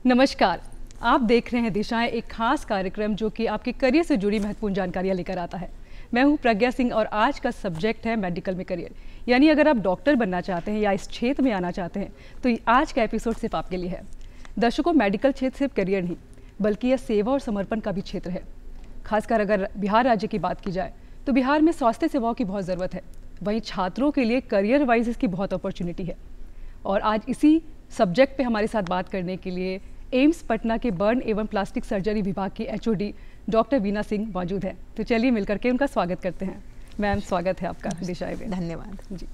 नमस्कार, आप देख रहे हैं दिशाएं, एक खास कार्यक्रम जो कि आपके करियर से जुड़ी महत्वपूर्ण जानकारियां लेकर आता है। मैं हूं प्रज्ञा सिंह और आज का सब्जेक्ट है मेडिकल में करियर। यानी अगर आप डॉक्टर बनना चाहते हैं या इस क्षेत्र में आना चाहते हैं तो आज का एपिसोड सिर्फ आपके लिए है। दर्शकों, मेडिकल क्षेत्र सिर्फ करियर नहीं बल्कि यह सेवा और समर्पण का भी क्षेत्र है। खासकर अगर बिहार राज्य की बात की जाए तो बिहार में स्वास्थ्य सेवाओं की बहुत ज़रूरत है। वहीं छात्रों के लिए करियर वाइज इसकी बहुत अपॉर्चुनिटी है। और आज इसी सब्जेक्ट पे हमारे साथ बात करने के लिए एम्स पटना के बर्न एवं प्लास्टिक सर्जरी विभाग की एचओडी डॉक्टर वीना सिंह मौजूद हैं। तो चलिए मिलकर के उनका स्वागत करते हैं। मैम, स्वागत है आपका दिशाएं में। धन्यवाद जी।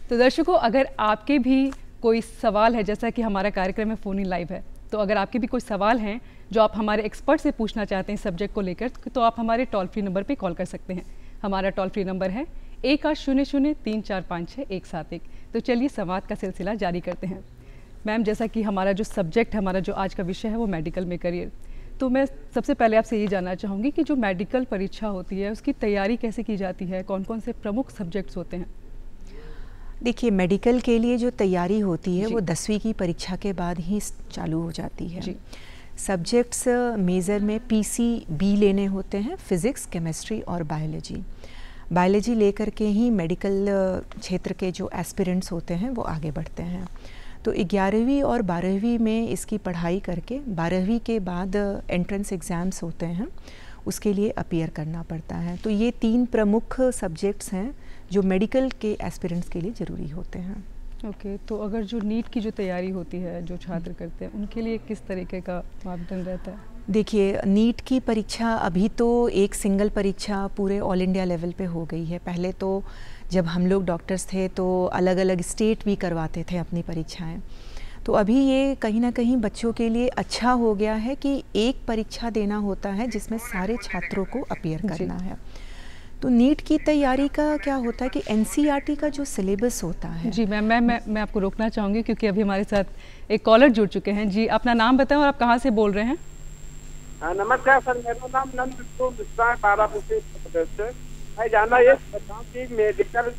तो दर्शकों, अगर आपके भी कोई सवाल है, जैसा कि हमारा कार्यक्रम है फ़ोन इन लाइव है, तो अगर आपके भी कोई सवाल हैं जो आप हमारे एक्सपर्ट से पूछना चाहते हैं सब्जेक्ट को लेकर, तो आप हमारे टोल फ्री नंबर पर कॉल कर सकते हैं। हमारा टोल फ्री नंबर है 1800-3456171। तो चलिए संवाद का सिलसिला जारी करते हैं। मैम, जैसा कि हमारा जो सब्जेक्ट है, हमारा जो आज का विषय है वो मेडिकल में करियर, तो मैं सबसे पहले आपसे ये जानना चाहूँगी कि जो मेडिकल परीक्षा होती है उसकी तैयारी कैसे की जाती है, कौन कौन से प्रमुख सब्जेक्ट्स होते हैं? देखिए, मेडिकल के लिए जो तैयारी होती है वो 10वीं की परीक्षा के बाद ही चालू हो जाती है। सब्जेक्ट्स मेजर में PCB लेने होते हैं, फिज़िक्स, केमिस्ट्री और बायोलॉजी। बायोलॉजी लेकर के ही मेडिकल क्षेत्र के जो एस्पिरेंट्स होते हैं वो आगे बढ़ते हैं। तो 11वीं और 12वीं में इसकी पढ़ाई करके 12वीं के बाद एंट्रेंस एग्ज़ाम्स होते हैं, उसके लिए अपीयर करना पड़ता है। तो ये 3 प्रमुख सब्जेक्ट्स हैं जो मेडिकल के एस्पिरेंट्स के लिए ज़रूरी होते हैं। ओके, तो अगर जो नीट की जो तैयारी होती है, जो छात्र करते हैं, उनके लिए किस तरीके का मापदंड रहता है? देखिए, नीट की परीक्षा अभी तो एक सिंगल परीक्षा पूरे ऑल इंडिया लेवल पे हो गई है। पहले तो जब हम लोग डॉक्टर्स थे तो अलग अलग स्टेट भी करवाते थे अपनी परीक्षाएं। तो अभी ये कहीं ना कहीं बच्चों के लिए अच्छा हो गया है कि एक परीक्षा देना होता है जिसमें सारे छात्रों को अपीयर करना है। तो नीट की तैयारी का क्या होता है कि NCERT का जो सिलेबस होता है। जी मैम, मैं आपको रोकना चाहूँगी क्योंकि अभी हमारे साथ एक कॉलर जुड़ चुके हैं। जी, अपना नाम बताएं और आप कहाँ से बोल रहे हैं? नमस्कार सर, मेरा नाम नंद मिश्रा, बाराबंकी प्रदेश से। मैं जानना ये चाहता हूँ कि मेडिकल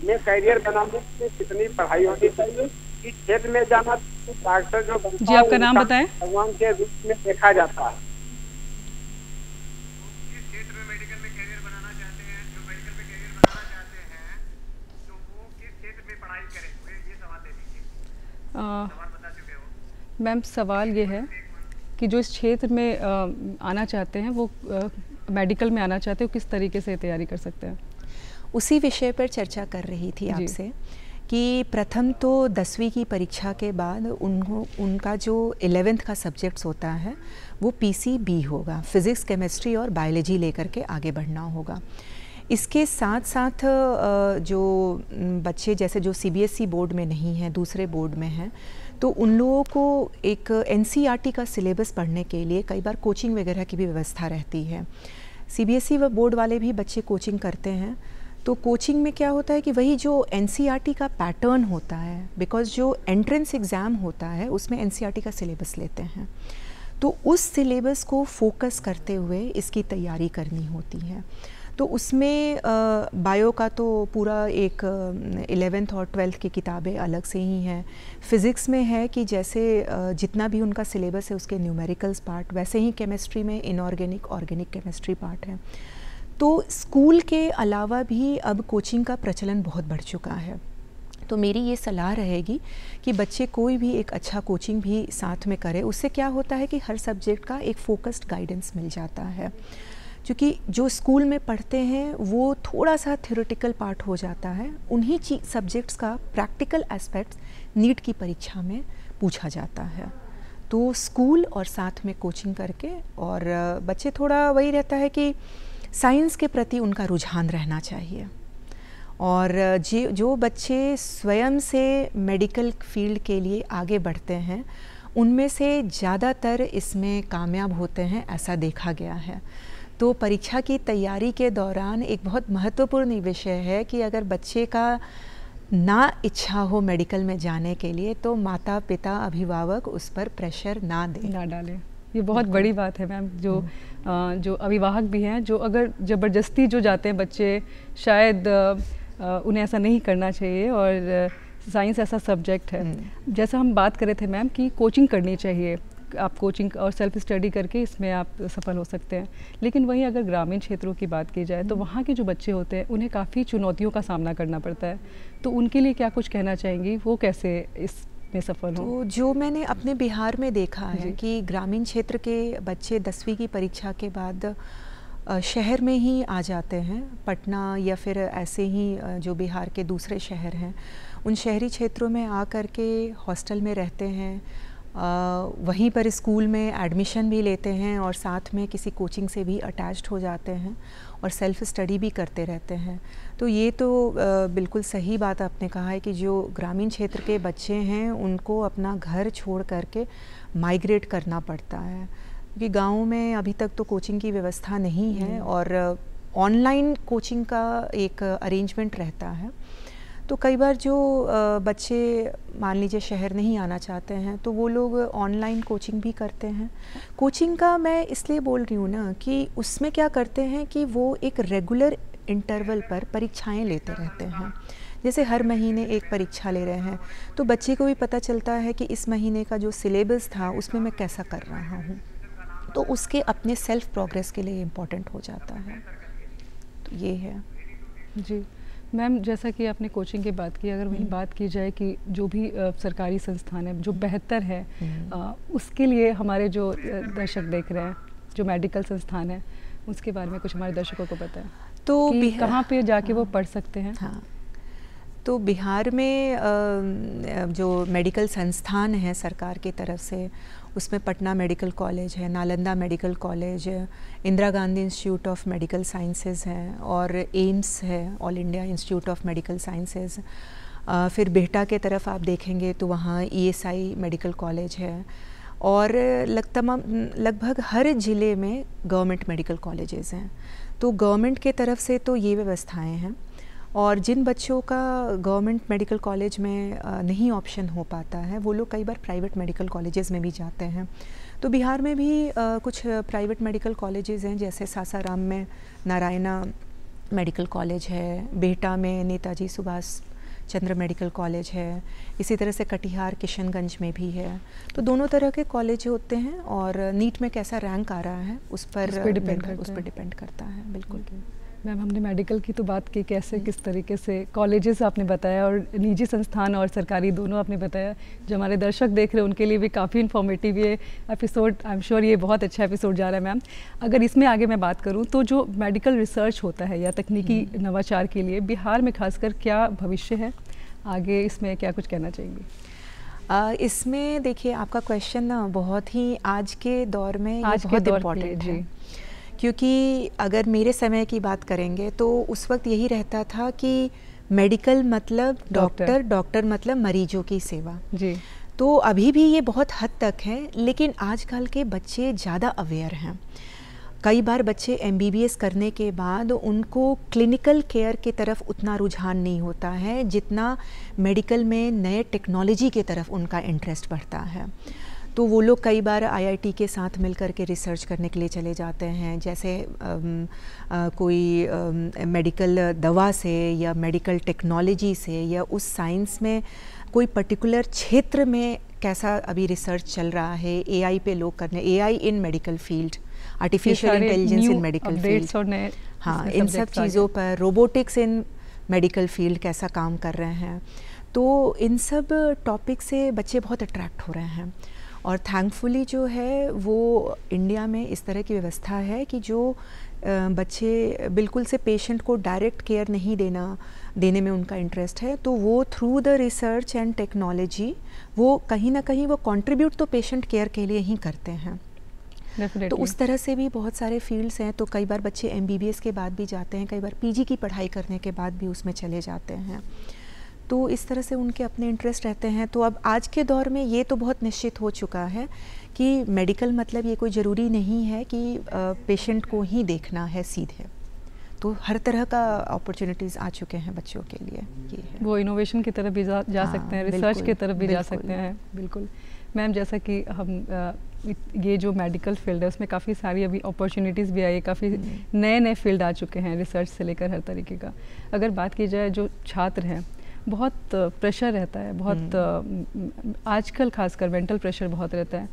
में करियर बनाने में कितनी पढ़ाई होनी चाहिए? इस क्षेत्र में जाना डॉक्टर जो बनता जी, आपका नाम बताएं। भगवान के रूप में देखा जाता है। जिस क्षेत्र में मेडिकल में करियर बनाना चाहते हैं, जो मेडिकल में करियर बनाना चाहते हैं, तो वो किस क्षेत्र में पढ़ाई करें? ये सवाल दे दीजिए। सवाल बता चुके हो मैम। सवाल ये है कि जो इस क्षेत्र में आना चाहते हैं, वो मेडिकल में आना चाहते हो, किस तरीके से तैयारी कर सकते हैं? उसी विषय पर चर्चा कर रही थी आपसे कि प्रथम तो 10वीं की परीक्षा के बाद उनका जो 11th का सब्जेक्ट्स होता है वो PCB होगा, फिज़िक्स, केमिस्ट्री और बायोलॉजी लेकर के आगे बढ़ना होगा। इसके साथ साथ जो बच्चे जैसे जो CBSE बोर्ड में नहीं हैं, दूसरे बोर्ड में हैं, तो उन लोगों को एक NCERT का सिलेबस पढ़ने के लिए कई बार कोचिंग वगैरह की भी व्यवस्था रहती है। CBSE व बोर्ड वाले भी बच्चे कोचिंग करते हैं। तो कोचिंग में क्या होता है कि वही जो NCERT का पैटर्न होता है, बिकॉज़ जो एंट्रेंस एग्ज़ाम होता है उसमें NCERT का सिलेबस लेते हैं, तो उस सिलेबस को फोकस करते हुए इसकी तैयारी करनी होती है। तो उसमें बायो का तो पूरा एक 11th और 12th की किताबें अलग से ही हैं। फ़िज़िक्स में है कि जैसे जितना भी उनका सिलेबस है उसके न्यूमेरिकल्स पार्ट, वैसे ही केमिस्ट्री में इनऑर्गेनिक, ऑर्गेनिक केमिस्ट्री पार्ट है। तो स्कूल के अलावा भी अब कोचिंग का प्रचलन बहुत बढ़ चुका है। तो मेरी ये सलाह रहेगी कि बच्चे कोई भी एक अच्छा कोचिंग भी साथ में करें। उससे क्या होता है कि हर सब्जेक्ट का एक फोकस्ड गाइडेंस मिल जाता है, क्योंकि जो स्कूल में पढ़ते हैं वो थोड़ा सा थ्योरेटिकल पार्ट हो जाता है। उन्हीं सब्जेक्ट्स का प्रैक्टिकल एस्पेक्ट्स नीट की परीक्षा में पूछा जाता है। तो स्कूल और साथ में कोचिंग करके, और बच्चे थोड़ा वही रहता है कि साइंस के प्रति उनका रुझान रहना चाहिए। और जो बच्चे स्वयं से मेडिकल फील्ड के लिए आगे बढ़ते हैं उनमें से ज़्यादातर इसमें कामयाब होते हैं, ऐसा देखा गया है। तो परीक्षा की तैयारी के दौरान एक बहुत महत्वपूर्ण विषय है कि अगर बच्चे का ना इच्छा हो मेडिकल में जाने के लिए तो माता पिता, अभिभावक उस पर प्रेशर ना डालें। ये बहुत बड़ी बात है मैम। जो अभिभावक भी हैं, जो अगर ज़बरदस्ती जो जाते हैं बच्चे, शायद उन्हें ऐसा नहीं करना चाहिए। और साइंस ऐसा सब्जेक्ट है, जैसा हम बात कर रहे थे मैम कि कोचिंग करनी चाहिए, आप कोचिंग और सेल्फ स्टडी करके इसमें आप सफल हो सकते हैं। लेकिन वहीं अगर ग्रामीण क्षेत्रों की बात की जाए तो वहाँ के जो बच्चे होते हैं उन्हें काफ़ी चुनौतियों का सामना करना पड़ता है, तो उनके लिए क्या कुछ कहना चाहेंगी, वो कैसे इसमें सफल हो? तो जो मैंने अपने बिहार में देखा है कि ग्रामीण क्षेत्र के बच्चे 10वीं की परीक्षा के बाद शहर में ही आ जाते हैं, पटना या फिर ऐसे ही जो बिहार के दूसरे शहर हैं उन शहरी क्षेत्रों में आ कर के हॉस्टल में रहते हैं, वहीं पर स्कूल में एडमिशन भी लेते हैं और साथ में किसी कोचिंग से भी अटैच्ड हो जाते हैं और सेल्फ स्टडी भी करते रहते हैं। तो ये तो बिल्कुल सही बात आपने कहा है कि जो ग्रामीण क्षेत्र के बच्चे हैं उनको अपना घर छोड़ करके माइग्रेट करना पड़ता है, क्योंकि गाँव में अभी तक तो कोचिंग की व्यवस्था नहीं है और ऑनलाइन कोचिंग का एक अरेंजमेंट रहता है। तो कई बार जो बच्चे मान लीजिए शहर नहीं आना चाहते हैं तो वो लोग ऑनलाइन कोचिंग भी करते हैं। कोचिंग का मैं इसलिए बोल रही हूँ ना कि उसमें क्या करते हैं कि वो एक रेगुलर इंटरवल पर परीक्षाएं लेते रहते हैं, जैसे हर महीने एक परीक्षा ले रहे हैं, तो बच्चे को भी पता चलता है कि इस महीने का जो सिलेबस था उसमें मैं कैसा कर रहा हूँ, तो उसके अपने सेल्फ प्रोग्रेस के लिए इम्पोर्टेंट हो जाता है। तो ये है जी मैम, जैसा कि आपने कोचिंग की बात की, अगर वहीं बात की जाए कि जो भी सरकारी संस्थान है जो बेहतर है उसके लिए हमारे जो दर्शक देख रहे हैं, जो मेडिकल संस्थान है उसके बारे में कुछ हमारे दर्शकों को पता है तो कहाँ पे जाके वो पढ़ सकते हैं? हाँ, तो बिहार में जो मेडिकल संस्थान है सरकार की तरफ से उसमें पटना मेडिकल कॉलेज है, नालंदा मेडिकल कॉलेज है, Indira Gandhi institute of medical sciences है और एम्स है, all India institute of medical sciences. फिर बेहटा के तरफ आप देखेंगे तो वहाँ ESI मेडिकल कॉलेज है और लगभग हर ज़िले में गवर्नमेंट मेडिकल कॉलेजेस हैं। तो गवर्नमेंट के तरफ से तो ये व्यवस्थाएं हैं और जिन बच्चों का गवर्नमेंट मेडिकल कॉलेज में नहीं ऑप्शन हो पाता है वो लोग कई बार प्राइवेट मेडिकल कॉलेजेस में भी जाते हैं। तो बिहार में भी कुछ प्राइवेट मेडिकल कॉलेजेस हैं, जैसे सासाराम में नारायणा मेडिकल कॉलेज है, बेहटा में नेताजी सुभाष चंद्र मेडिकल कॉलेज है, इसी तरह से कटिहार किशनगंज में भी है। तो दोनों तरह के कॉलेज होते हैं और नीट में कैसा रैंक आ रहा है उस पर डिपेंड करता है। बिल्कुल मैम, हमने मेडिकल की तो बात की, कैसे किस तरीके से कॉलेजेस आपने बताया और निजी संस्थान और सरकारी दोनों आपने बताया। जो हमारे दर्शक देख रहे हैं उनके लिए भी काफ़ी इन्फॉर्मेटिव ये एपिसोड, आई एम श्योर ये बहुत अच्छा एपिसोड जा रहा है मैम। अगर इसमें आगे मैं बात करूं तो जो मेडिकल रिसर्च होता है या तकनीकी नवाचार के लिए बिहार में खासकर क्या भविष्य है, आगे इसमें क्या कुछ कहना चाहेंगे? इसमें देखिए आपका क्वेश्चन ना बहुत ही आज के दौर में बहुत इम्पोर्टेंट है, क्योंकि अगर मेरे समय की बात करेंगे तो उस वक्त यही रहता था कि मेडिकल मतलब डॉक्टर, डॉक्टर मतलब मरीजों की सेवा जी। तो अभी भी ये बहुत हद तक है, लेकिन आजकल के बच्चे ज़्यादा अवेयर हैं। कई बार बच्चे MBBS करने के बाद उनको क्लिनिकल केयर की तरफ उतना रुझान नहीं होता है जितना मेडिकल में नए टेक्नोलॉजी की तरफ उनका इंटरेस्ट बढ़ता है। तो वो लोग कई बार IIT के साथ मिलकर के रिसर्च करने के लिए चले जाते हैं, जैसे कोई मेडिकल दवा से या मेडिकल टेक्नोलॉजी से या उस साइंस में कोई पर्टिकुलर क्षेत्र में कैसा अभी रिसर्च चल रहा है, AI पे लोग करने, AI इन मेडिकल फील्ड, आर्टिफिशियल इंटेलिजेंस इन मेडिकल फील्ड, हाँ, इन सब चीज़ों पर, रोबोटिक्स इन मेडिकल फील्ड कैसा काम कर रहे हैं। तो इन सब टॉपिक से बच्चे बहुत अट्रैक्ट हो रहे हैं और थैंकफुली जो है वो इंडिया में इस तरह की व्यवस्था है कि जो बच्चे बिल्कुल से पेशेंट को डायरेक्ट केयर नहीं देने में उनका इंटरेस्ट है, तो वो through the research and technology वो कहीं ना कहीं वो कंट्रीब्यूट तो पेशेंट केयर के लिए ही करते हैं। तो उस तरह से भी बहुत सारे फील्ड्स हैं। तो कई बार बच्चे MBBS के बाद भी जाते हैं, कई बार PG की पढ़ाई करने के बाद भी उसमें चले जाते हैं। तो इस तरह से उनके अपने इंटरेस्ट रहते हैं। तो अब आज के दौर में ये तो बहुत निश्चित हो चुका है कि मेडिकल मतलब ये कोई ज़रूरी नहीं है कि पेशेंट को ही देखना है सीधे, तो हर तरह का अपॉर्चुनिटीज़ आ चुके हैं बच्चों के लिए। ये है वो इनोवेशन की तरफ भी जा सकते हैं, रिसर्च की तरफ भी जा सकते हैं। बिल्कुल मैम, जैसा कि हम ये जो मेडिकल फील्ड है उसमें काफ़ी सारी अभी अपॉर्चुनिटीज़ भी आई है, काफ़ी नए फील्ड आ चुके हैं रिसर्च से लेकर हर तरीके का। अगर बात की जाए जो छात्र हैं, बहुत प्रेशर रहता है, बहुत आजकल खासकर मेंटल प्रेशर बहुत रहता है।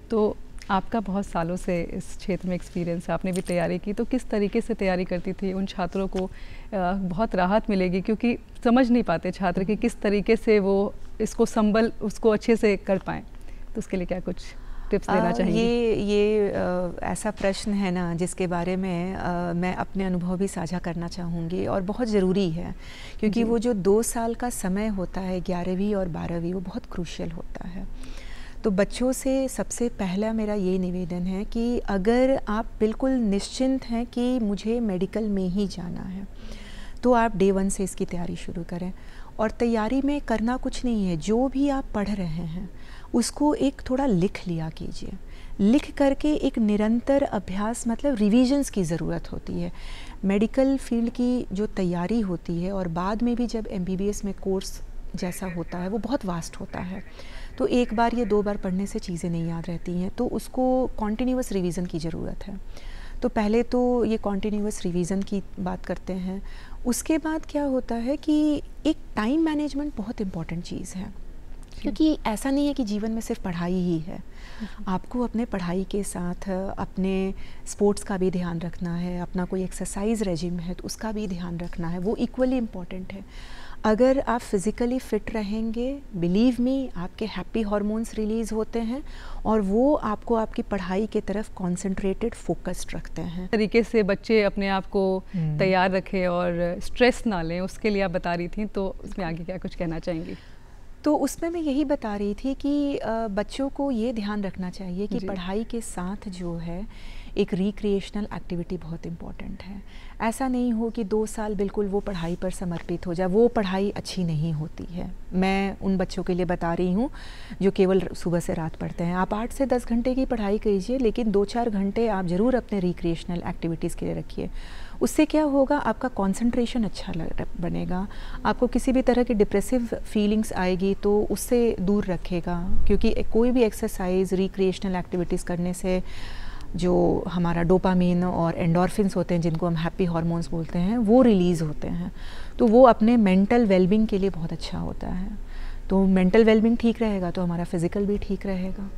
तो आपका बहुत सालों से इस क्षेत्र में एक्सपीरियंस है, आपने भी तैयारी की, तो किस तरीके से तैयारी करती थी? उन छात्रों को बहुत राहत मिलेगी क्योंकि समझ नहीं पाते छात्र कि किस तरीके से वो इसको उसको अच्छे से कर पाएँ, तो उसके लिए क्या कुछ टिप्स देना चाहिए? ये ऐसा प्रश्न है ना जिसके बारे में मैं अपने अनुभव भी साझा करना चाहूँगी और बहुत ज़रूरी है क्योंकि वो जो 2 साल का समय होता है 11वीं और 12वीं, वो बहुत क्रूशियल होता है। तो बच्चों से सबसे पहला मेरा ये निवेदन है कि अगर आप बिल्कुल निश्चिंत हैं कि मुझे मेडिकल में ही जाना है, तो आप डे 1 से इसकी तैयारी शुरू करें। और तैयारी में करना कुछ नहीं है, जो भी आप पढ़ रहे हैं उसको एक थोड़ा लिख लिया कीजिए। लिख करके एक निरंतर अभ्यास, मतलब रिवीजन्स की ज़रूरत होती है। मेडिकल फील्ड की जो तैयारी होती है और बाद में भी जब MBBS में कोर्स जैसा होता है वो बहुत वास्ट होता है, तो एक बार या 2 बार पढ़ने से चीज़ें नहीं याद रहती हैं, तो उसको कॉन्टिन्यूअस रिवीजन की ज़रूरत है। तो पहले तो ये कॉन्टिन्यूअस रिवीजन की बात करते हैं। उसके बाद क्या होता है कि एक टाइम मैनेजमेंट बहुत इम्पॉर्टेंट चीज़ है, क्योंकि ऐसा नहीं है कि जीवन में सिर्फ पढ़ाई ही है। आपको अपने पढ़ाई के साथ अपने स्पोर्ट्स का भी ध्यान रखना है, अपना कोई एक्सरसाइज रेजिम है तो उसका भी ध्यान रखना है, वो इक्वली इम्पॉर्टेंट है। अगर आप फिज़िकली फ़िट रहेंगे, बिलीव मी, आपके हैप्पी हार्मोन्स रिलीज़ होते हैं और वो आपको आपकी पढ़ाई की तरफ कॉन्सेंट्रेटेड फोकस्ड रखते हैं। तरीके से बच्चे अपने आप को तैयार रखें और स्ट्रेस ना लें, उसके लिए आप बता रही थी, तो उसमें आगे क्या कुछ कहना चाहेंगी? तो उसमें मैं यही बता रही थी कि बच्चों को ये ध्यान रखना चाहिए कि पढ़ाई के साथ जो है एक रिक्रिएशनल एक्टिविटी बहुत इम्पॉर्टेंट है। ऐसा नहीं हो कि 2 साल बिल्कुल वो पढ़ाई पर समर्पित हो जाए, वो पढ़ाई अच्छी नहीं होती है। मैं उन बच्चों के लिए बता रही हूँ जो केवल सुबह से रात पढ़ते हैं। आप 8 से 10 घंटे की पढ़ाई कीजिए, लेकिन 2-4 घंटे आप ज़रूर अपने रिक्रिएशनल एक्टिविटीज़ के लिए रखिए। उससे क्या होगा, आपका कंसंट्रेशन अच्छा बनेगा, आपको किसी भी तरह की डिप्रेसिव फीलिंग्स आएगी तो उससे दूर रखेगा, क्योंकि कोई भी एक्सरसाइज रिक्रिएशनल एक्टिविटीज़ करने से जो हमारा डोपामीन और एंडोर्फिन्स होते हैं, जिनको हम हैप्पी हार्मोन्स बोलते हैं, वो रिलीज़ होते हैं। तो वो अपने मेंटल वेलबींग के लिए बहुत अच्छा होता है। तो मेंटल वेलबींग ठीक रहेगा तो हमारा फिजिकल भी ठीक रहेगा।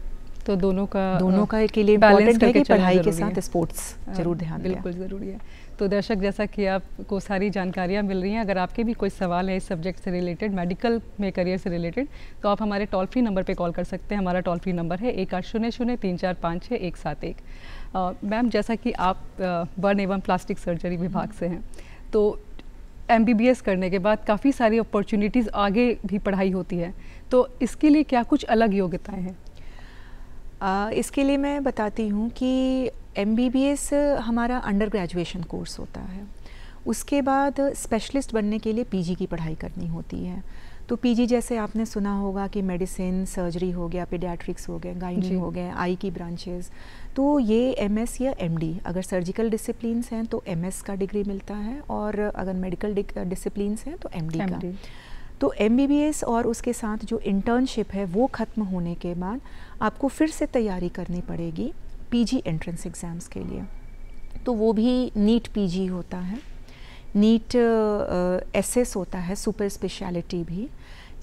तो दोनों का के लिए इम्पोर्टेंट है कि पढ़ाई के साथ स्पोर्ट्स जरूर ध्यान दें। बिल्कुल ज़रूरी है। तो दर्शक, जैसा कि आपको सारी जानकारियाँ मिल रही हैं, अगर आपके भी कोई सवाल है इस सब्जेक्ट से रिलेटेड, मेडिकल में करियर से रिलेटेड, तो आप हमारे टोल फ्री नंबर पे कॉल कर सकते हैं। हमारा टोल फ्री नंबर है 1800-3456171। मैम, जैसा कि आप बर्न एवं प्लास्टिक सर्जरी विभाग से हैं, तो MBBS करने के बाद काफ़ी सारी अपॉर्चुनिटीज़ आगे भी पढ़ाई होती है, तो इसके लिए क्या कुछ अलग योग्यताएँ हैं? इसके लिए मैं बताती हूँ कि MBBS हमारा अंडर ग्रेजुएशन कोर्स होता है। उसके बाद स्पेशलिस्ट बनने के लिए PG की पढ़ाई करनी होती है। तो PG जैसे आपने सुना होगा कि मेडिसिन, सर्जरी हो गया, पीडियाट्रिक्स हो गए, गायनी हो गए, आई की ब्रांचेस, तो ये MS या MD, अगर सर्जिकल डिसिप्लिन्स हैं तो MS का डिग्री मिलता है, और अगर मेडिकल डिसिप्लिन्स हैं तो MD का। तो MBBS और उसके साथ जो इंटर्नशिप है वो ख़त्म होने के बाद आपको फिर से तैयारी करनी पड़ेगी PG एंट्रेंस एग्ज़ाम्स के लिए। तो वो भी नीट PG होता है, नीट SS होता है, सुपर स्पेशलिटी भी।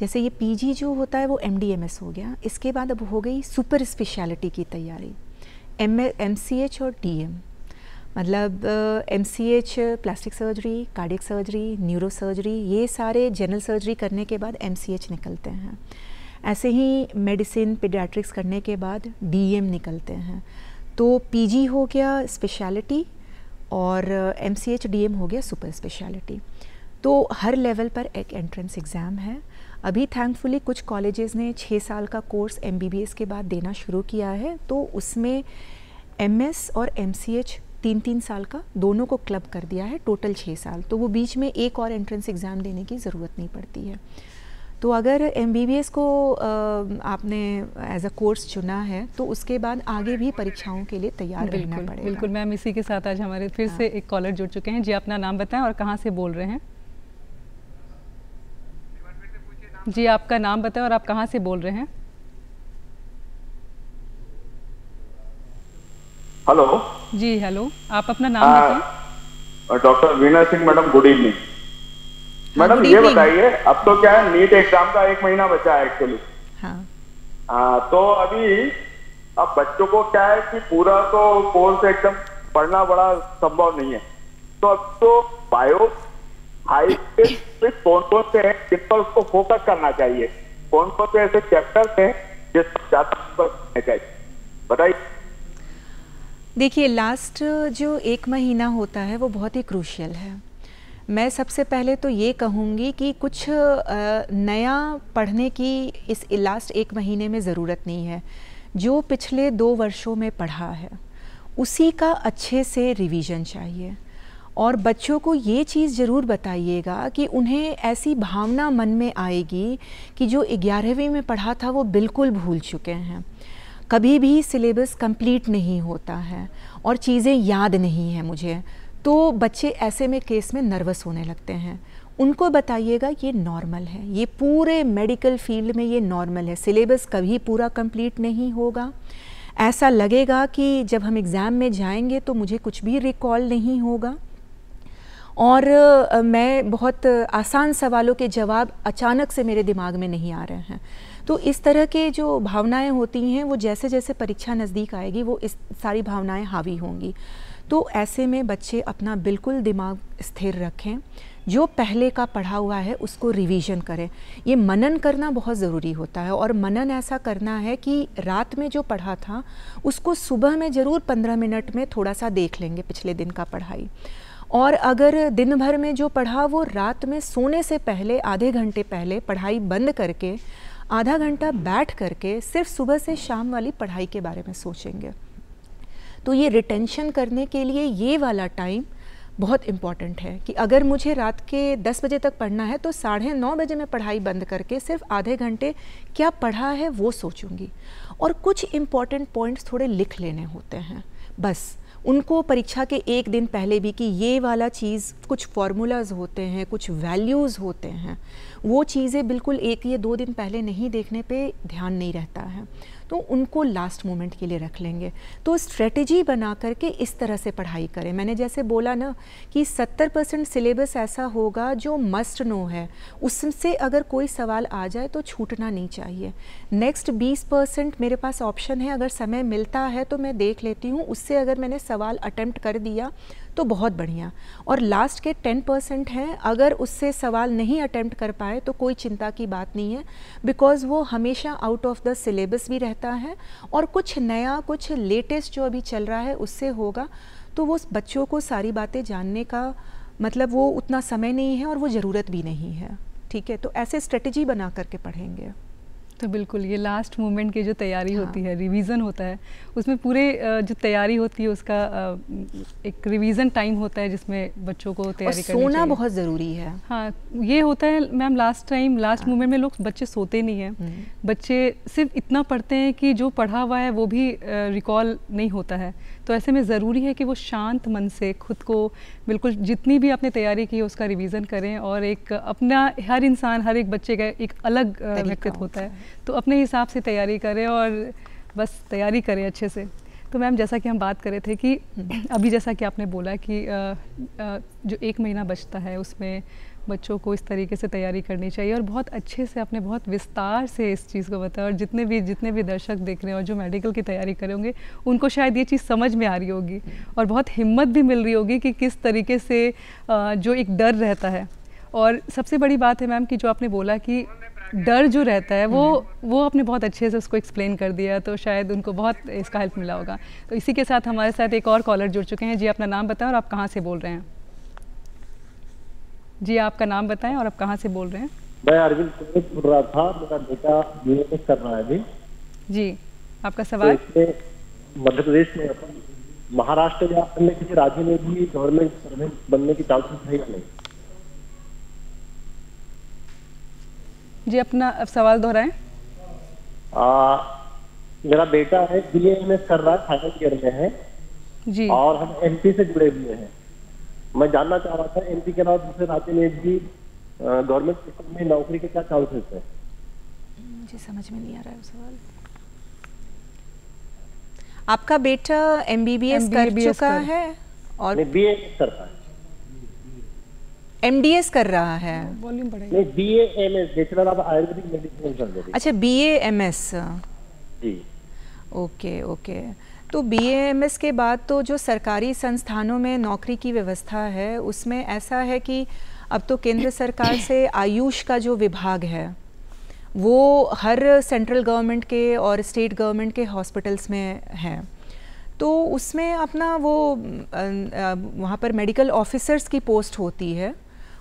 जैसे ये PG जो होता है वो MD-MS हो गया। इसके बाद अब हो गई सुपर स्पेशलिटी की तैयारी, MCH और DM। मतलब MCH plastic surgery, cardiac surgery, neuro surgery, ये सारे जनरल सर्जरी करने के बाद MCH निकलते हैं। ऐसे ही मेडिसिन, पीडियाट्रिक्स करने के बाद DM निकलते हैं। तो PG हो गया स्पेशलिटी और MCH DM हो गया सुपर स्पेशलिटी। तो हर लेवल पर एक एंट्रेंस एग्ज़ाम है। अभी थैंकफुली कुछ कॉलेजेस ने 6 साल का कोर्स MBBS के बाद देना शुरू किया है, तो उसमें MS और MCH 3-3 साल का दोनों को क्लब कर दिया है, टोटल 6 साल। तो वो बीच में एक और एंट्रेंस एग्ज़ाम देने की ज़रूरत नहीं पड़ती है। तो अगर MBBS को आपने एज अ कोर्स चुना है तो उसके बाद आगे भी परीक्षाओं के लिए तैयार रहना पड़ेगा। बिल्कुल मैम, इसी के साथ आज हमारे फिर से एक कॉलर जुड़ चुके हैं। जी, अपना नाम बताएं और कहाँ से बोल रहे हैं? जी, आपका नाम बताएं और आप कहाँ से बोल रहे हैं? हेलो जी, हेलो, आप अपना नाम बताएं। Doctor Veena Singh madam, good evening. Madam ये बताइए, अब तो क्या है, नीट एग्जाम का 1 महीना बचा है एक्चुअली। हाँ। तो अभी अब बच्चों को क्या है कि पूरा तो कोर्स एकदम पढ़ना बड़ा संभव नहीं है, तो अब तो बायो हाई पे कौन कौन से हैं जिन पर उसको फोकस करना चाहिए, कौन कौन से ऐसे चैप्टर्स हैं जिस पर ज्यादा फोकस करना चाहिए, बताइए। देखिए, लास्ट जो 1 महीना होता है वो बहुत ही क्रूशियल है। मैं सबसे पहले तो ये कहूँगी कि कुछ नया पढ़ने की इस लास्ट 1 महीने में ज़रूरत नहीं है। जो पिछले 2 वर्षों में पढ़ा है उसी का अच्छे से रिवीजन चाहिए। और बच्चों को ये चीज़ ज़रूर बताइएगा कि उन्हें ऐसी भावना मन में आएगी कि जो 11वीं में पढ़ा था वो बिल्कुल भूल चुके हैं। कभी भी सिलेबस कंप्लीट नहीं होता है और चीज़ें याद नहीं हैं मुझे, तो बच्चे ऐसे में केस में नर्वस होने लगते हैं। उनको बताइएगा ये नॉर्मल है, ये पूरे मेडिकल फील्ड में ये नॉर्मल है। सिलेबस कभी पूरा कंप्लीट नहीं होगा। ऐसा लगेगा कि जब हम एग्ज़ाम में जाएंगे तो मुझे कुछ भी रिकॉल नहीं होगा और मैं बहुत आसान सवालों के जवाब अचानक से मेरे दिमाग में नहीं आ रहे हैं। तो इस तरह के जो भावनाएं होती हैं वो जैसे जैसे परीक्षा नज़दीक आएगी वो इस सारी भावनाएं हावी होंगी। तो ऐसे में बच्चे अपना बिल्कुल दिमाग स्थिर रखें, जो पहले का पढ़ा हुआ है उसको रिवीजन करें। ये मनन करना बहुत ज़रूरी होता है और मनन ऐसा करना है कि रात में जो पढ़ा था उसको सुबह में ज़रूर 15 मिनट में थोड़ा सा देख लेंगे पिछले दिन का पढ़ाई। और अगर दिन भर में जो पढ़ा वो रात में सोने से पहले आधे घंटे पहले पढ़ाई बंद करके आधा घंटा बैठ करके सिर्फ सुबह से शाम वाली पढ़ाई के बारे में सोचेंगे। तो ये रिटेंशन करने के लिए ये वाला टाइम बहुत इम्पॉर्टेंट है कि अगर मुझे रात के 10 बजे तक पढ़ना है तो 9:30 बजे मैं पढ़ाई बंद करके सिर्फ आधे घंटे क्या पढ़ा है वो सोचूंगी। और कुछ इम्पॉर्टेंट पॉइंट्स थोड़े लिख लेने होते हैं, बस उनको परीक्षा के 1 दिन पहले भी कि ये वाला चीज़, कुछ फार्मूलाज होते हैं, कुछ वैल्यूज़ होते हैं, वो चीज़ें बिल्कुल 1 या 2 दिन पहले नहीं देखने पे ध्यान नहीं रहता है, तो उनको लास्ट मोमेंट के लिए रख लेंगे। तो स्ट्रेटजी बना करके इस तरह से पढ़ाई करें। मैंने जैसे बोला ना कि 70% सिलेबस ऐसा होगा जो मस्ट नो है, उससे अगर कोई सवाल आ जाए तो छूटना नहीं चाहिए। नेक्स्ट 20% मेरे पास ऑप्शन है, अगर समय मिलता है तो मैं देख लेती हूँ, उससे अगर मैंने सवाल अटेम्प्ट कर दिया तो बहुत बढ़िया। और लास्ट के 10% हैं, अगर उससे सवाल नहीं अटेम्प्ट कर पाए तो कोई चिंता की बात नहीं है, बिकॉज़ वो हमेशा आउट ऑफ द सिलेबस भी रहता है और कुछ नया, कुछ लेटेस्ट जो अभी चल रहा है उससे होगा। तो वो बच्चों को सारी बातें जानने का मतलब वो उतना समय नहीं है और वो ज़रूरत भी नहीं है। ठीक है, तो ऐसे स्ट्रेटजी बना करके पढ़ेंगे। तो बिल्कुल ये लास्ट मोमेंट की जो तैयारी होती है, रिवीजन होता है, उसमें पूरे जो तैयारी होती है उसका एक रिवीजन टाइम होता है जिसमें बच्चों को तैयारी करनी चाहिए। सोना बहुत ज़रूरी है। हाँ, ये होता है मैम, लास्ट मोमेंट में लोग बच्चे सोते नहीं हैं। बच्चे सिर्फ इतना पढ़ते हैं कि जो पढ़ा हुआ है वो भी रिकॉल नहीं होता है। तो ऐसे में ज़रूरी है कि वो शांत मन से खुद को बिल्कुल जितनी भी आपने तैयारी की है उसका रिवीजन करें। और एक अपना, हर इंसान, हर एक बच्चे का एक अलग व्यक्तित्व होता है, तो अपने हिसाब से तैयारी करें और बस तैयारी करें अच्छे से। तो मैम, जैसा कि हम बात कर रहे थे कि अभी जैसा कि आपने बोला कि जो 1 महीना बचता है उसमें बच्चों को इस तरीके से तैयारी करनी चाहिए और बहुत अच्छे से, आपने बहुत विस्तार से इस चीज़ को बताया। और जितने भी दर्शक देख रहे हैं और जो मेडिकल की तैयारी करे होंगे उनको शायद ये चीज़ समझ में आ रही होगी और बहुत हिम्मत भी मिल रही होगी कि किस तरीके से जो एक डर रहता है। और सबसे बड़ी बात है मैम कि जो आपने बोला कि डर जो रहता है वो आपने बहुत अच्छे से उसको एक्सप्लेन कर दिया, तो शायद उनको बहुत इसका हेल्प मिला होगा। तो इसी के साथ हमारे साथ एक और कॉलर जुड़ चुके हैं। जी, अपना नाम बताएं और आप कहाँ से बोल रहे हैं? जी, आपका नाम बताएं और आप कहाँ से बोल रहे हैं? मैं अरविंद बोल रहा था, मेरा बेटा BA कर रहा है अभी। जी, आपका सवाल? तो मध्य प्रदेश में, महाराष्ट्र या अन्य किसी राज्य में भी गवर्नमेंट सर्वेंट बनने की चांसेस है या नहीं? जी, अपना सवाल दोहराएं। मेरा बेटा है BA कर रहा है, फाइनल ईयर में है जी, और हम MP से जुड़े हुए हैं। मैं जानना चाह रहा था MP के अलावा दूसरे राज्य में भी गवर्नमेंट सेक्टर में नौकरी के क्या चांसेस है? मुझे समझ में नहीं आ रहा है सवाल। आपका बेटा MBBS कर चुका है और BA करता है, MDS कर रहा है। वॉल्यूम बढ़ाइए। नहीं, BA MS, bachelor of Ayurvedic medicine surgery. अच्छा, BA MS। जी, ओके ओके। तो BAMS के बाद तो जो सरकारी संस्थानों में नौकरी की व्यवस्था है उसमें ऐसा है कि अब तो केंद्र सरकार से आयुष का जो विभाग है वो हर सेंट्रल गवर्नमेंट के और स्टेट गवर्नमेंट के हॉस्पिटल्स में है, तो उसमें अपना वो वहाँ पर मेडिकल ऑफिसर्स की पोस्ट होती है,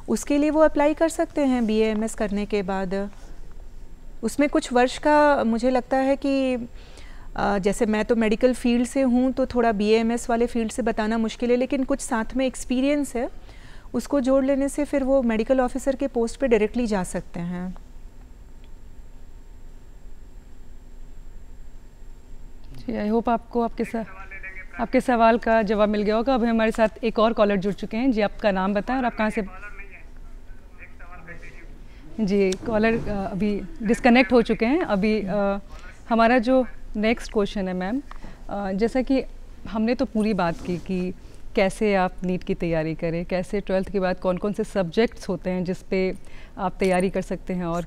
उसके लिए वो अप्लाई कर सकते हैं BAMS करने के बाद। उसमें कुछ वर्ष का मुझे लगता है कि जैसे मैं तो मेडिकल फील्ड से हूँ तो थोड़ा BAMS वाले फील्ड से बताना मुश्किल है, लेकिन कुछ साथ में एक्सपीरियंस है उसको जोड़ लेने से फिर वो मेडिकल ऑफिसर के पोस्ट पे डायरेक्टली जा सकते हैं। जी, आई होप आपको आपके सवाल का जवाब मिल गया होगा। अभी हमारे साथ एक और कॉलर जुड़ चुके हैं। जी, आपका नाम बताएं और आप कहाँ से। जी, कॉलर अभी डिस्कनेक्ट हो चुके हैं। अभी हमारा जो नेक्स्ट क्वेश्चन है मैम, जैसा कि हमने तो पूरी बात की कि कैसे आप नीट की तैयारी करें, कैसे 12th के बाद कौन कौन से सब्जेक्ट्स होते हैं जिस पे आप तैयारी कर सकते हैं, और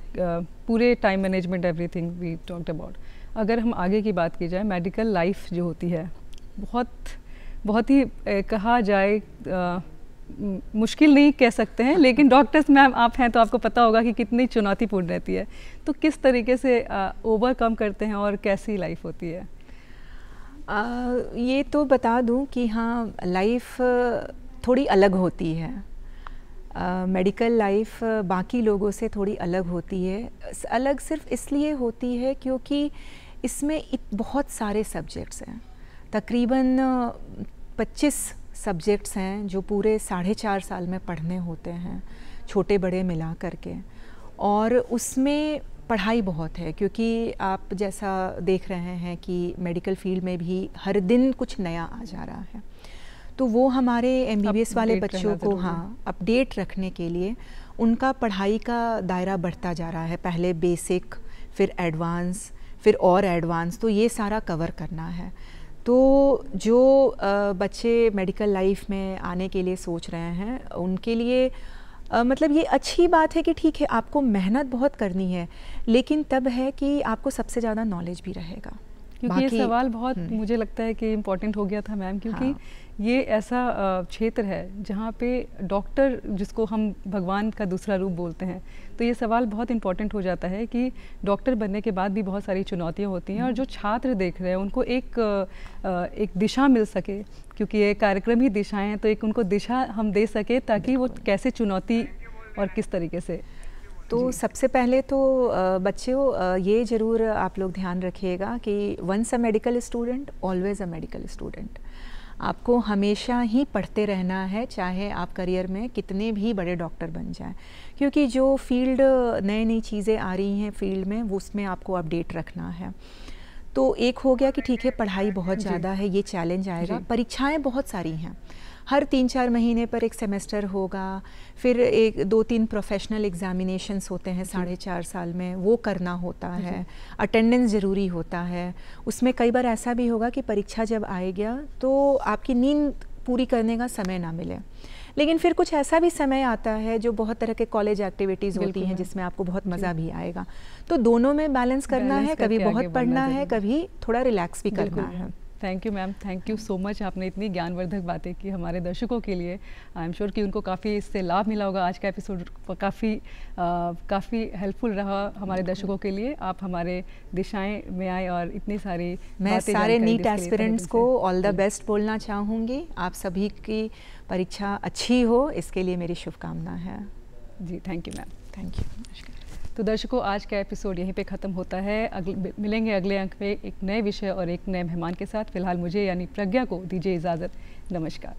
पूरे time management everything we talked about. अगर हम आगे की बात की जाए, मेडिकल लाइफ जो होती है बहुत ही कहा जाए मुश्किल नहीं कह सकते हैं, लेकिन डॉक्टर्स मैम आप हैं तो आपको पता होगा कि कितनी चुनौतीपूर्ण रहती है, तो किस तरीके से ओवरकम करते हैं और कैसी लाइफ होती है? ये तो बता दूं कि हाँ, लाइफ थोड़ी अलग होती है। मेडिकल लाइफ बाकी लोगों से थोड़ी अलग होती है। अलग सिर्फ इसलिए होती है क्योंकि इसमें बहुत सारे सब्जेक्ट्स हैं, तकरीबन 25 सब्जेक्ट्स हैं जो पूरे 4.5 साल में पढ़ने होते हैं, छोटे बड़े मिला करके, और उसमें पढ़ाई बहुत है क्योंकि आप जैसा देख रहे हैं कि मेडिकल फील्ड में भी हर दिन कुछ नया आ जा रहा है, तो वो हमारे MBBS वाले बच्चों को अपडेट रखने के लिए उनका पढ़ाई का दायरा बढ़ता जा रहा है। पहले बेसिक, फिर एडवांस, फिर और एडवांस, तो ये सारा कवर करना है। तो जो बच्चे मेडिकल लाइफ में आने के लिए सोच रहे हैं उनके लिए मतलब ये अच्छी बात है कि ठीक है आपको मेहनत बहुत करनी है, लेकिन तब है कि आपको सबसे ज़्यादा नॉलेज भी रहेगा। क्योंकि ये सवाल बहुत मुझे लगता है कि इम्पोर्टेंट हो गया था मैम, क्योंकि ये ऐसा क्षेत्र है जहाँ पे डॉक्टर, जिसको हम भगवान का दूसरा रूप बोलते हैं, तो ये सवाल बहुत इम्पोर्टेंट हो जाता है कि डॉक्टर बनने के बाद भी बहुत सारी चुनौतियाँ होती हैं, और जो छात्र देख रहे हैं उनको एक दिशा मिल सके, क्योंकि ये कार्यक्रम ही दिशाएं हैं, तो एक उनको दिशा हम दे सके ताकि वो कैसे चुनौती और किस तरीके से। तो सबसे पहले तो बच्चों ये ज़रूर आप लोग ध्यान रखिएगा कि once a medical student always a medical student. आपको हमेशा ही पढ़ते रहना है, चाहे आप करियर में कितने भी बड़े डॉक्टर बन जाएं, क्योंकि जो फील्ड नई चीज़ें आ रही हैं फील्ड में, वो उसमें आपको अपडेट रखना है। तो एक हो गया कि ठीक है पढ़ाई बहुत ज़्यादा है, ये चैलेंज आएगा। परीक्षाएं बहुत सारी हैं, हर 3-4 महीने पर एक सेमेस्टर होगा, फिर 2-3 प्रोफेशनल एग्जामिनेशंस होते हैं 4.5 साल में, वो करना होता है, अटेंडेंस ज़रूरी होता है। उसमें कई बार ऐसा भी होगा कि परीक्षा जब आएगा तो आपकी नींद पूरी करने का समय ना मिले, लेकिन फिर कुछ ऐसा भी समय आता है जो बहुत तरह के कॉलेज एक्टिविटीज़ होती हैं जिसमें आपको बहुत मज़ा भी आएगा। तो दोनों में बैलेंस करना है, कभी बहुत पढ़ना है, कभी थोड़ा रिलैक्स भी करना है। Thank you ma'am, thank you so much. आपने इतनी ज्ञानवर्धक बातें की हमारे दर्शकों के लिए। आई एम श्योर कि उनको काफ़ी इससे लाभ मिला होगा। आज का एपिसोड काफ़ी हेल्पफुल रहा हमारे दर्शकों के लिए। आप हमारे दिशाएं में आए और इतनी सारी मैं सारे नीट एस्पिरेंट्स को ऑल द बेस्ट बोलना चाहूँगी। आप सभी की परीक्षा अच्छी हो, इसके लिए मेरी शुभकामना है। जी, thank you ma'am. Thank you. तो दर्शकों, आज का एपिसोड यहीं पे ख़त्म होता है। मिलेंगे अगले अंक में एक नए विषय और एक नए मेहमान के साथ। फिलहाल मुझे यानी प्रज्ञा को दीजिए इजाज़त। नमस्कार।